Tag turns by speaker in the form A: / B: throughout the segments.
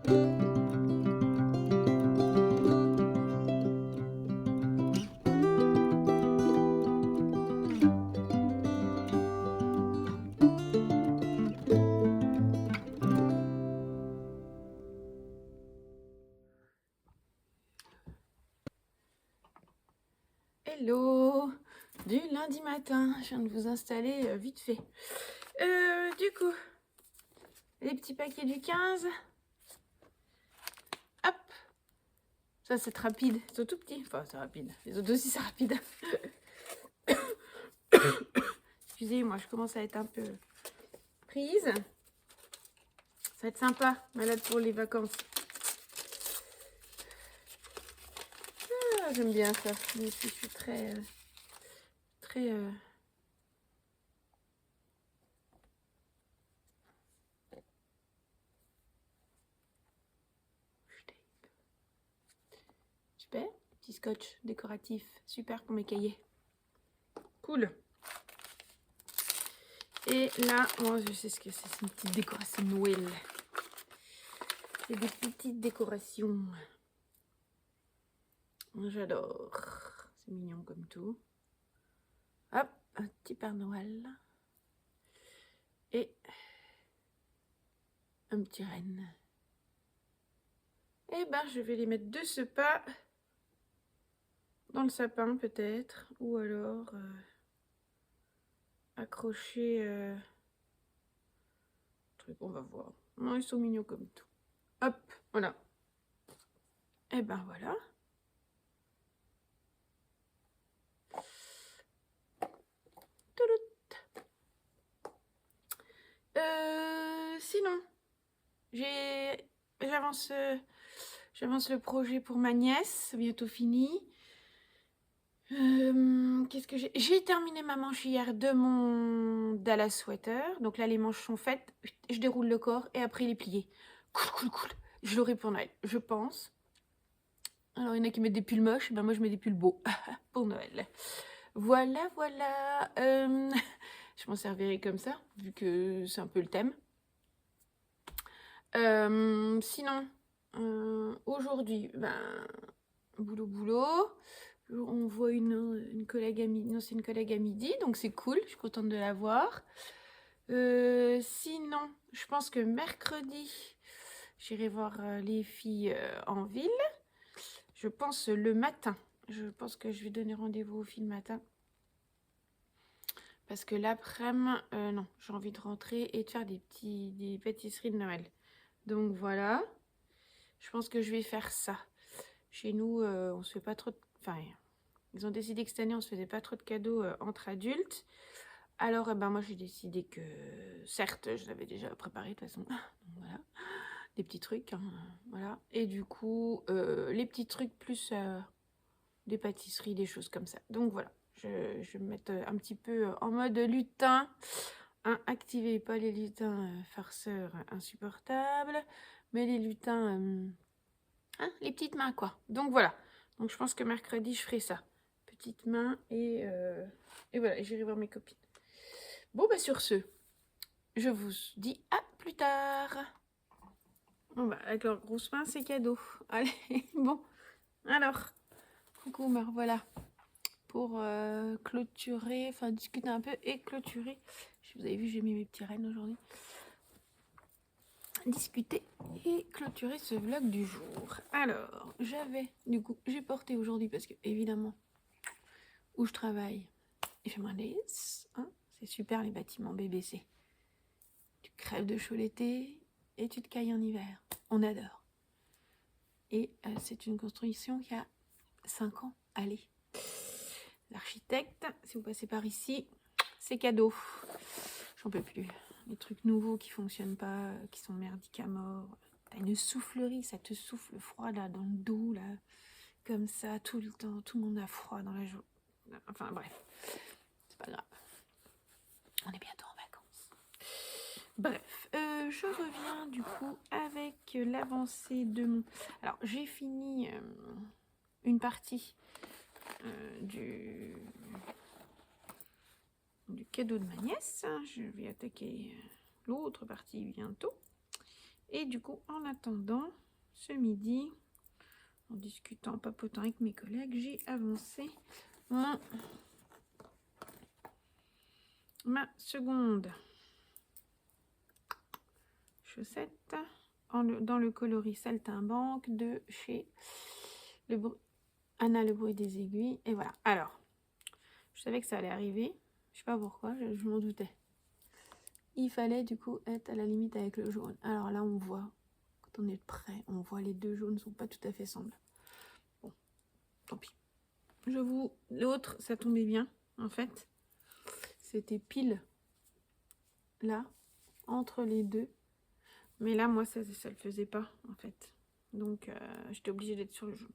A: Hello, du lundi matin, je viens de vous installer vite fait. Du coup, les petits paquets du 15. Hop, ça c'est rapide, c'est tout petit, enfin c'est rapide, les autres aussi c'est rapide. Excusez-moi, je commence à être un peu prise. Ça va être sympa, malade pour les vacances. Ah, j'aime bien ça, mais je suis très... Super, petit scotch décoratif, super pour mes cahiers. Cool. Et là, moi je sais ce que c'est une petite décoration de Noël. C'est des petites décorations. J'adore. C'est mignon comme tout. Hop, un petit Père Noël. Et un petit renne. Et ben, je vais les mettre de ce pas dans le sapin peut-être. Ou alors accrocher... truc, on va voir. Non, ils sont mignons comme tout. Hop, voilà. Et ben voilà. Sinon, j'avance le projet pour ma nièce, bientôt fini. Qu'est-ce que j'ai terminé ma manche hier de mon Dallas sweater. Donc là, les manches sont faites. Je déroule le corps et après, il est plié. Cool. Je l'aurai pour Noël, je pense. Alors, il y en a qui mettent des pulls moches. Ben, moi, je mets des pulls beaux pour Noël. Voilà. Je m'en servirai comme ça, vu que c'est un peu le thème. Sinon, aujourd'hui, boulot. On voit une collègue à midi. Non, c'est une collègue à midi, donc c'est cool. Je suis contente de la voir. Sinon, je pense que mercredi, j'irai voir les filles en ville. Je pense le matin. Je pense que je vais donner rendez-vous aux filles le matin. Parce que l'après-midi, non, j'ai envie de rentrer et de faire des pâtisseries de Noël. Donc voilà. Je pense que je vais faire ça. Chez nous, on se fait pas trop de... Enfin, ils ont décidé que cette année, on se faisait pas trop de cadeaux entre adultes. Alors, moi, j'ai décidé que... Certes, je l'avais déjà préparé de toute façon. Donc, voilà. Des petits trucs. Hein, voilà. Et du coup, les petits trucs plus des pâtisseries, des choses comme ça. Donc, voilà. Je vais me mettre un petit peu en mode lutin. Hein, activez pas les lutins farceurs insupportables. Mais les lutins... hein, les petites mains, quoi. Donc, voilà. Donc, je pense que mercredi, je ferai ça. Petites mains et voilà. J'irai voir mes copines. Bon, sur ce, je vous dis à plus tard. Bon, avec leurs grosses mains, c'est cadeau. Allez, bon. Alors, coucou, me revoilà pour clôturer, enfin discuter un peu et clôturer. Vous avez vu, j'ai mis mes petits rennes aujourd'hui. Discuter et clôturer ce vlog du jour. Alors, j'ai porté aujourd'hui parce que, évidemment, où je travaille, il fait moins 10. Hein, c'est super les bâtiments BBC. Tu crèves de chaud l'été et tu te cailles en hiver. On adore. Et c'est une construction qui a 5 ans. Allez. L'architecte, si vous passez par ici, c'est cadeau. J'en peux plus. Les trucs nouveaux qui fonctionnent pas, qui sont merdiques à mort. T'as une soufflerie, ça te souffle froid là dans le dos là, comme ça tout le temps. Tout le monde a froid dans la journée. Enfin bref, c'est pas grave. On est bientôt en vacances. Bref, je reviens du coup avec l'avancée de mon... Alors, j'ai fini une partie du cadeau de ma nièce. Je vais attaquer l'autre partie bientôt. Et du coup, en attendant, ce midi, en discutant, en papotant avec mes collègues, j'ai avancé ma seconde chaussette dans le coloris saltimbanque de chez Anna Le Bruit des Aiguilles. Et voilà. Alors, je savais que ça allait arriver. Je sais pas pourquoi, je m'en doutais. Il fallait du coup être à la limite avec le jaune. Alors là, on voit, quand on est près, on voit les deux jaunes ne sont pas tout à fait semblables. Bon, tant pis. J'avoue, l'autre, ça tombait bien, en fait. C'était pile là, entre les deux. Mais là, moi, ça le faisait pas, en fait. Donc, j'étais obligée d'être sur le jaune.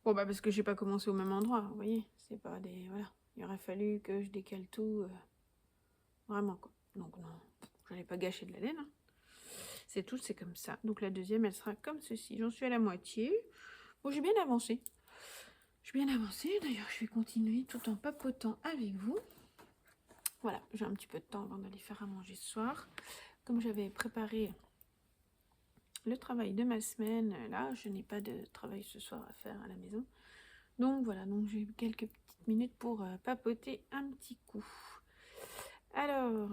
A: Bon, bah, parce que j'ai pas commencé au même endroit, vous voyez. C'est pas des... Voilà. Il aurait fallu que je décale tout. Vraiment, quoi. Donc, non, j'allais pas gâcher de la laine. Hein. C'est tout, c'est comme ça. Donc, la deuxième, elle sera comme ceci. J'en suis à la moitié. Bon, j'ai bien avancé. D'ailleurs, je vais continuer tout en papotant avec vous. Voilà, j'ai un petit peu de temps avant d'aller faire à manger ce soir. Comme j'avais préparé le travail de ma semaine, là, je n'ai pas de travail ce soir à faire à la maison. Donc voilà, donc j'ai quelques petites minutes pour papoter un petit coup. Alors,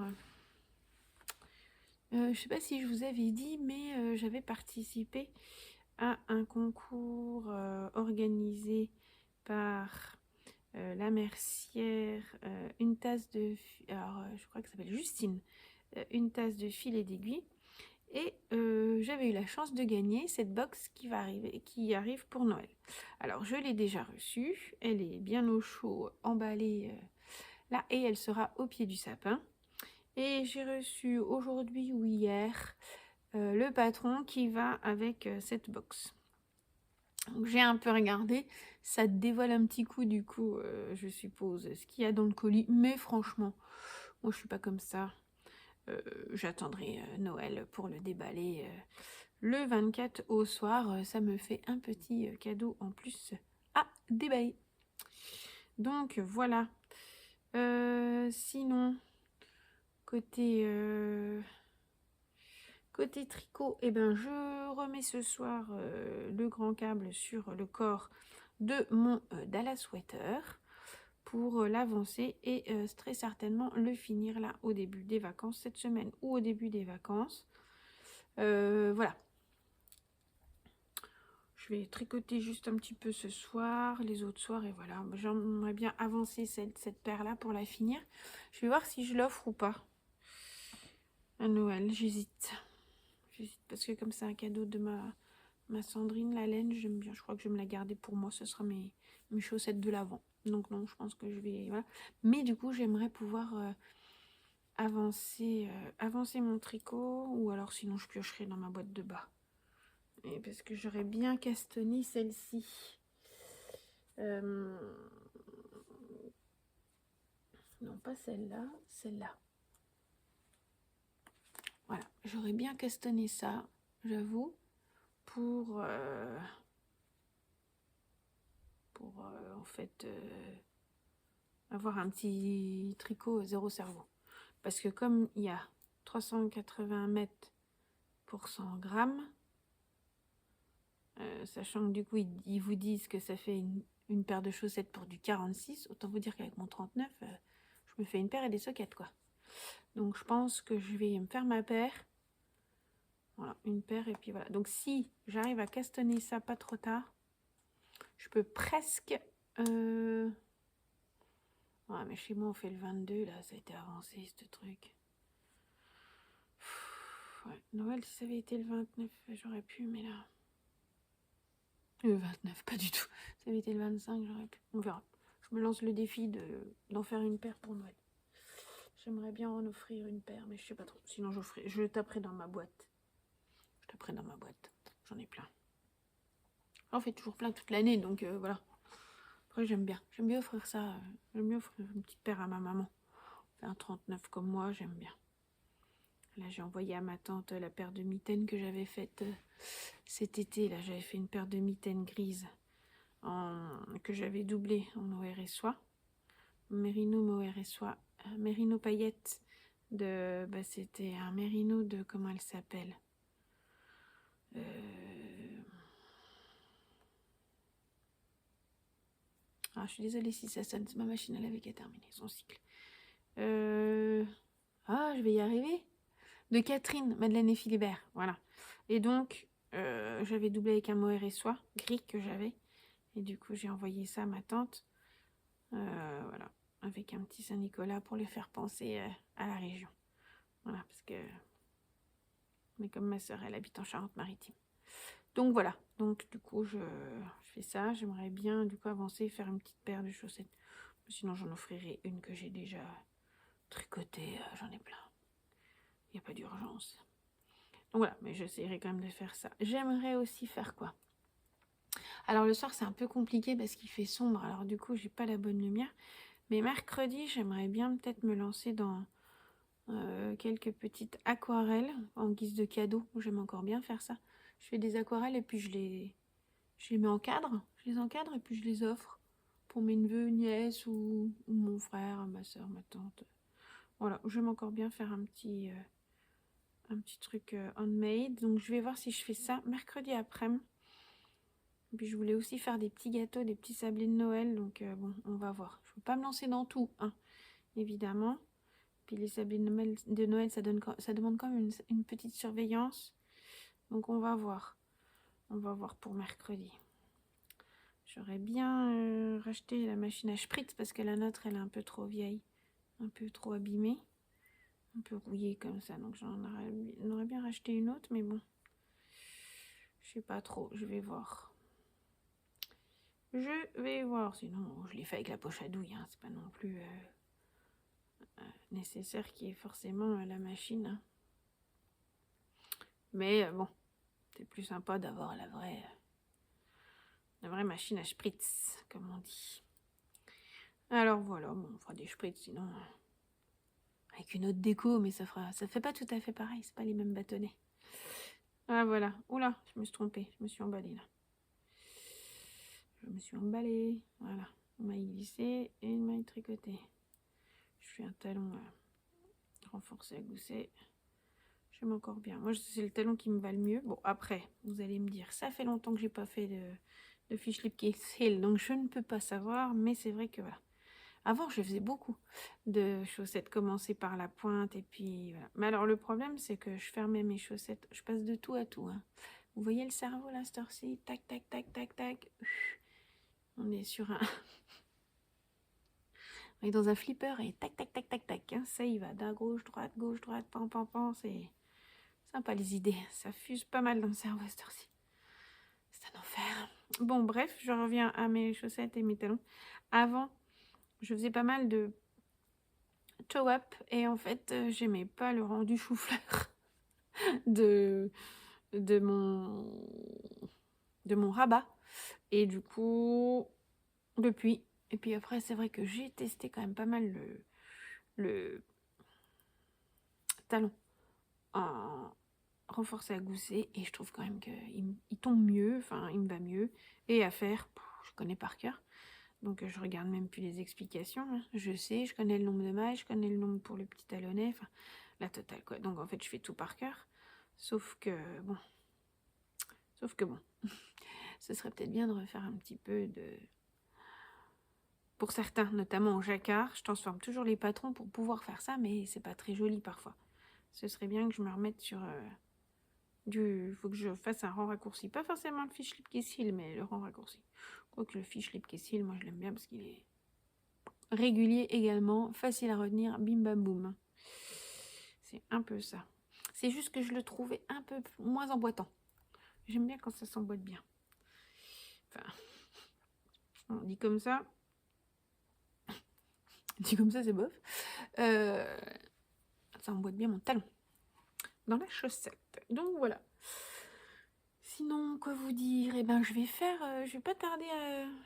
A: je ne sais pas si je vous avais dit, mais j'avais participé à un concours organisé par la mercière, une tasse de... Alors, je crois que ça s'appelle Justine, une tasse de fil et d'aiguille. Et j'avais eu la chance de gagner cette box qui arrive pour Noël. Alors, je l'ai déjà reçue. Elle est bien au chaud, emballée là, et elle sera au pied du sapin. Et j'ai reçu aujourd'hui ou hier le patron qui va avec cette box. Donc, j'ai un peu regardé. Ça dévoile un petit coup, du coup, je suppose, ce qu'il y a dans le colis. Mais franchement, moi, je suis pas comme ça. J'attendrai Noël pour le déballer le 24 au soir. Ça me fait un petit cadeau en plus à déballer. Donc voilà. Sinon, côté tricot, eh ben, je remets ce soir le grand câble sur le corps de mon Dallas Sweater pour l'avancer et très certainement le finir là au début des vacances cette semaine ou au début des vacances. Voilà. Je vais tricoter juste un petit peu ce soir, les autres soirs, et voilà. J'aimerais bien avancer cette paire-là pour la finir. Je vais voir si je l'offre ou pas à Noël. J'hésite. J'hésite parce que comme c'est un cadeau de ma Sandrine, la laine, j'aime bien. Je crois que je vais me la garder pour moi. Ce sera mes chaussettes de l'avant. Donc non, je pense que je vais... Voilà. Mais du coup, j'aimerais pouvoir avancer mon tricot. Ou alors sinon, je piocherai dans ma boîte de bas. Et parce que j'aurais bien castonné celle-ci. Non, pas celle-là, celle-là. Voilà, j'aurais bien castonné ça, j'avoue, pour en fait avoir un petit tricot zéro cerveau. Parce que comme il y a 380 mètres pour 100 grammes, sachant que du coup ils vous disent que ça fait une paire de chaussettes pour du 46, autant vous dire qu'avec mon 39, je me fais une paire et des sockets, quoi. Donc je pense que je vais me faire ma paire. Voilà, une paire et puis voilà. Donc si j'arrive à castonner ça pas trop tard, je peux presque... Ouais, mais chez moi on fait le 22, là, ça a été avancé ce truc. Ouais, Noël, si ça avait été le 29, j'aurais pu, mais là... Le 29, pas du tout. Si ça avait été le 25, j'aurais pu. On verra. Je me lance le défi d'en faire une paire pour Noël. J'aimerais bien en offrir une paire, mais je sais pas trop. Sinon, je taperai dans ma boîte. Je taperai dans ma boîte. J'en ai plein. J'en fais toujours plein toute l'année, donc voilà. Après, j'aime bien offrir ça. J'aime bien offrir une petite paire à ma maman. Fait un 39 comme moi, j'aime bien. Là, j'ai envoyé à ma tante la paire de mitaines que j'avais faite cet été. Là, j'avais fait une paire de mitaines grises que j'avais doublée en mohair et soie. Mérino mohair et soie. Mérino paillettes C'était un mérino de... Comment elle s'appelle? Ah, je suis désolée si ça sonne, c'est ma machine à laver qui a terminé son cycle. Ah, je vais y arriver. De Catherine, Madeleine et Philibert, voilà. Et donc, j'avais doublé avec un mohair et soie, gris que j'avais. Et du coup, j'ai envoyé ça à ma tante. Voilà, avec un petit Saint-Nicolas pour les faire penser à la région. Voilà, parce que... Mais comme ma soeur, elle habite en Charente-Maritime. Donc voilà, donc du coup, je fais ça. J'aimerais bien, du coup, avancer et faire une petite paire de chaussettes. Sinon, j'en offrirai une que j'ai déjà tricotée. J'en ai plein. Il n'y a pas d'urgence. Donc voilà, mais j'essaierai quand même de faire ça. J'aimerais aussi faire quoi? Alors le soir, c'est un peu compliqué parce qu'il fait sombre. Alors du coup, j'ai pas la bonne lumière. Mais mercredi, j'aimerais bien peut-être me lancer dans quelques petites aquarelles en guise de cadeau. J'aime encore bien faire ça. Je fais des aquarelles et puis je les mets en cadre. Je les encadre et puis je les offre pour mes neveux, nièces ou mon frère, ma soeur, ma tante. Voilà, j'aime encore bien faire un petit truc handmade. Donc je vais voir si je fais ça mercredi après-midi. Puis je voulais aussi faire des petits gâteaux, des petits sablés de Noël. Donc bon, on va voir. Je ne peux pas me lancer dans tout, hein, évidemment. Puis les sablés de Noël, ça demande quand même une petite surveillance. Donc on va voir. On va voir pour mercredi. J'aurais bien racheté la machine à spritz parce que la nôtre, elle est un peu trop vieille. Un peu trop abîmée. Un peu rouillée comme ça. Donc j'en aurais bien racheté une autre. Mais bon. Je sais pas trop. Je vais voir. Je vais voir. Sinon, je l'ai fait avec la poche à douille. Hein. C'est pas non plus nécessaire qu'il y ait forcément la machine. Hein. Mais bon. C'est plus sympa d'avoir la vraie machine à spritz, comme on dit. Alors voilà, bon, on fera des spritz sinon avec une autre déco, mais ça fait pas tout à fait pareil, c'est pas les mêmes bâtonnets. Ah voilà, oula, je me suis trompée, je me suis emballée là. Je me suis emballée, voilà, une maille glissée et une maille tricotée. Je fais un talon renforcé à gousset. J'aime encore bien. Moi, c'est le talon qui me va le mieux. Bon, après, vous allez me dire, ça fait longtemps que j'ai pas fait de fish lip case heel, donc je ne peux pas savoir, mais c'est vrai que voilà. Avant, je faisais beaucoup de chaussettes, commencer par la pointe et puis voilà. Mais alors, le problème, c'est que je fermais mes chaussettes. Je passe de tout à tout. Hein. Vous voyez le cerveau, là, cette heure-ci? Tac, tac, tac, tac, tac. On est sur un... On est dans un flipper et tac, tac, tac, tac, tac. Hein. Ça y va, d'un gauche, droite, pan, pan, pan. C'est sympa, les idées. Ça fuse pas mal dans le cerveau, cette heure-ci. C'est un enfer. Bon, bref, je reviens à mes chaussettes et mes talons. Avant, je faisais pas mal de toe-up et en fait, j'aimais pas le rendu chou-fleur de, de mon rabat. Et du coup, depuis. Et puis après, c'est vrai que j'ai testé quand même pas mal le talon en renforcé à gousset et je trouve quand même qu'il tombe mieux, enfin il me va mieux. Et à faire, je connais par cœur. Donc je regarde même plus les explications. Hein. Je sais, je connais le nombre de mailles, je connais le nombre pour le petit talonnet, enfin la totale quoi. Donc en fait je fais tout par cœur. Sauf que bon, ce serait peut-être bien de refaire un petit peu de... Pour certains, notamment en jacquard, je transforme toujours les patrons pour pouvoir faire ça, mais c'est pas très joli parfois. Ce serait bien que je me remette sur faut que je fasse un rang raccourci. Pas forcément le fish lip kessil, mais le rang raccourci. Quoique le fish lip kessil, moi je l'aime bien parce qu'il est régulier également, facile à retenir, bim bam boum. C'est un peu ça. C'est juste que je le trouvais un peu moins emboîtant. J'aime bien quand ça s'emboîte bien. Enfin, on dit comme ça. Dit comme ça, c'est bof. Ça emboîte bien mon talon dans la chaussette. Donc voilà. Sinon, quoi vous dire? Eh ben, je vais pas tarder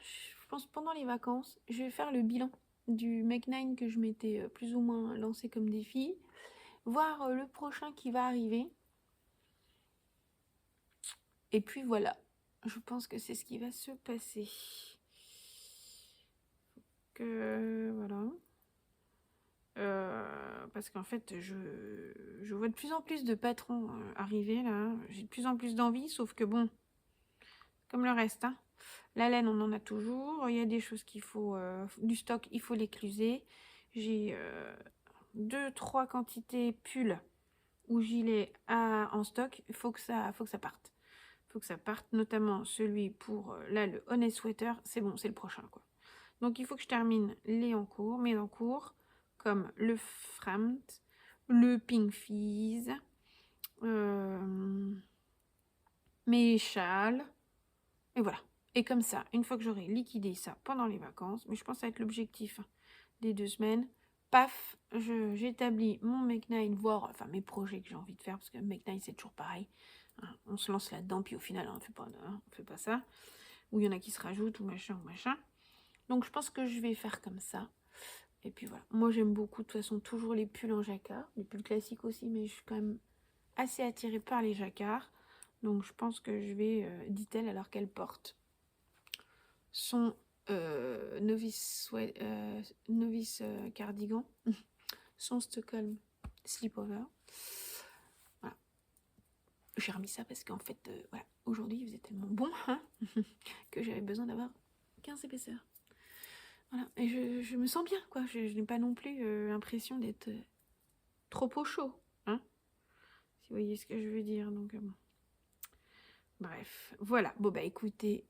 A: je pense pendant les vacances, je vais faire le bilan du Make 9 que je m'étais plus ou moins lancé comme défi, voir le prochain qui va arriver. Et puis voilà, je pense que c'est ce qui va se passer. Voilà. Parce qu'en fait, je vois de plus en plus de patrons arriver là. J'ai de plus en plus d'envie, sauf que bon, comme le reste, hein. La laine, on en a toujours. Il y a des choses qu'il faut, du stock, il faut l'écluser. J'ai 2-3 quantités pulls ou gilets en stock. Il faut que ça parte. Il faut que ça parte, notamment celui pour, là, le Honest Sweater. C'est bon, c'est le prochain, quoi. Donc, il faut que je termine mes en cours, comme le Framt, le Pink Fizz, mes châles, et voilà. Et comme ça, une fois que j'aurai liquidé ça pendant les vacances, mais je pense que ça va être l'objectif des 2 semaines, paf, j'établis mon Make 9, voire enfin mes projets que j'ai envie de faire, parce que Make 9 c'est toujours pareil. Hein, on se lance là-dedans, puis au final on fait pas ça. Ou il y en a qui se rajoutent, ou machin, ou machin. Donc je pense que je vais faire comme ça. Et puis voilà. Moi j'aime beaucoup de toute façon toujours les pulls en jacquard, les pulls classiques aussi, mais je suis quand même assez attirée par les jacquards. Donc je pense que je vais, dit-elle alors qu'elle porte son novice cardigan, son Stockholm Sleepover. Voilà. J'ai remis ça parce qu'en fait, voilà, aujourd'hui il faisait tellement bon hein, que j'avais besoin d'avoir 15 épaisseurs. Voilà, et je me sens bien, quoi. Je n'ai pas non plus l'impression d'être trop au chaud, hein, si vous voyez ce que je veux dire. Donc, bon. Bref, voilà. Bon, bah écoutez,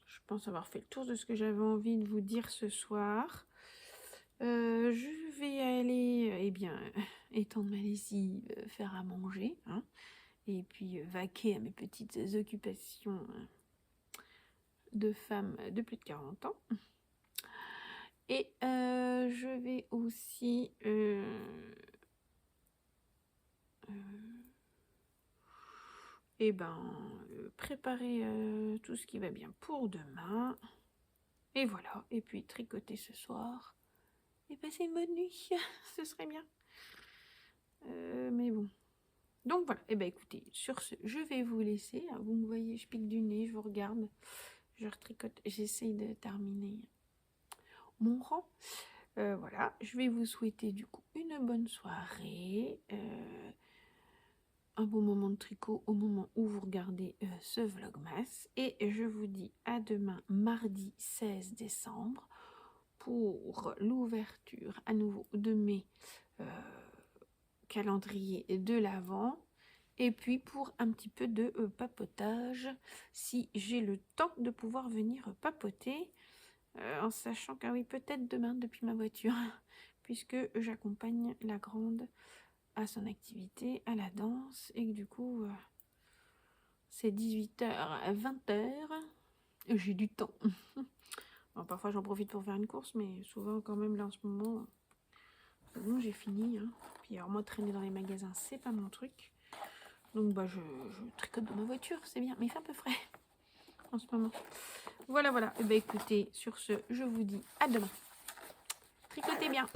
A: je pense avoir fait le tour de ce que j'avais envie de vous dire ce soir. Je vais aller, eh bien, étendre ma lessive, faire à manger, hein, et puis vaquer à mes petites occupations de femme de plus de 40 ans. Et je vais aussi préparer tout ce qui va bien pour demain. Et voilà. Et puis tricoter ce soir. Et passer une bonne nuit. Ce serait bien. Mais bon. Donc voilà. Et écoutez, sur ce, je vais vous laisser. Vous me voyez, je pique du nez, je vous regarde. Je retricote. J'essaye de terminer mon rang. Voilà. Je vais vous souhaiter du coup une bonne soirée. Un bon moment de tricot au moment où vous regardez ce vlogmas. Et je vous dis à demain, mardi 16 décembre, pour l'ouverture à nouveau de mes calendriers de l'Avent. Et puis pour un petit peu de papotage, si j'ai le temps de pouvoir venir papoter, en sachant que oui, peut-être demain depuis ma voiture, puisque j'accompagne la grande à son activité, à la danse, et que du coup, c'est 18h à 20h, j'ai du temps. Alors, parfois, j'en profite pour faire une course, mais souvent, quand même, là, en ce moment, bon, j'ai fini. Hein. Puis, alors, moi, traîner dans les magasins, c'est pas mon truc. Donc, bah, je tricote dans ma voiture, c'est bien, mais il fait un peu frais en ce moment. Voilà, voilà. Et écoutez, sur ce, je vous dis à demain. Tricotez bien.